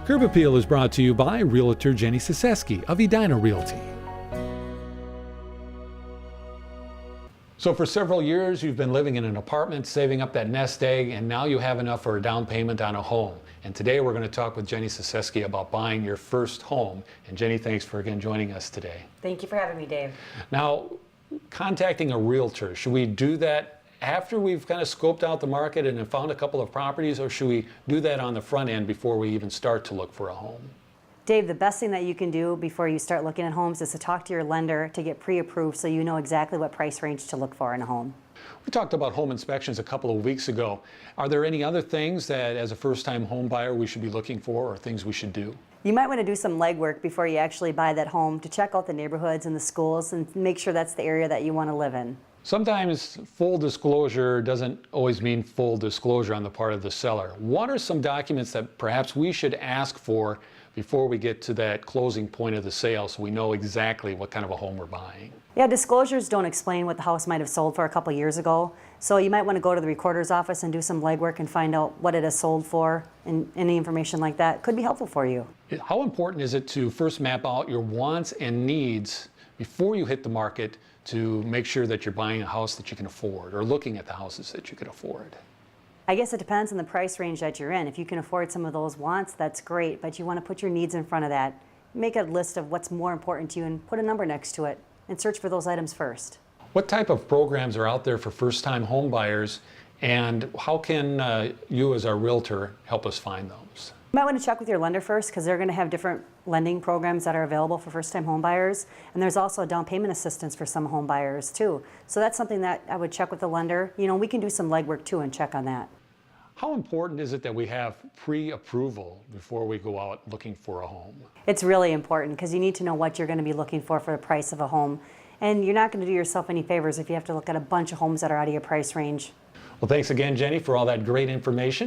Curb Appeal is brought to you by Realtor Jenny Siseski of Edina Realty. So for several years, you've been living in an apartment, saving up that nest egg, and now you have enough for a down payment on a home. And today we're going to talk with Jenny Siseski about buying your first home. And Jenny, thanks for again joining us today. Thank you for having me, Dave. Now, contacting a realtor, should we do that after we've kind of scoped out the market and have found a couple of properties, or should we do that on the front end before we even start to look for a home? Dave, the best thing that you can do before you start looking at homes is to talk to your lender to get pre-approved so you know exactly what price range to look for in a home. We talked about home inspections a couple of weeks ago. Are there any other things that as a first-time home buyer we should be looking for, or things we should do? You might want to do some legwork before you actually buy that home to check out the neighborhoods and the schools and make sure that's the area that you want to live in. Sometimes full disclosure doesn't always mean full disclosure on the part of the seller. What are some documents that perhaps we should ask for before we get to that closing point of the sale so we know exactly what kind of a home we're buying? Yeah, disclosures don't explain what the house might have sold for a couple years ago. So you might want to go to the recorder's office and do some legwork and find out what it has sold for, and any information like that could be helpful for you. How important is it to first map out your wants and needs before you hit the market to make sure that you're buying a house that you can afford, or looking at the houses that you can afford? I guess it depends on the price range that you're in. If you can afford some of those wants, that's great, but you want to put your needs in front of that. Make a list of what's more important to you and put a number next to it and search for those items first. What type of programs are out there for first-time home buyers, and how can you as our realtor help us find those? You might want to check with your lender first, because they're going to have different lending programs that are available for first-time home buyers, and there's also down payment assistance for some home buyers too. So that's something that I would check with the lender. You know, we can do some legwork too and check on that. How important is it that we have pre-approval before we go out looking for a home? It's really important, because you need to know what you're going to be looking for the price of a home, and you're not going to do yourself any favors if you have to look at a bunch of homes that are out of your price range. Well, thanks again, Jenny, for all that great information.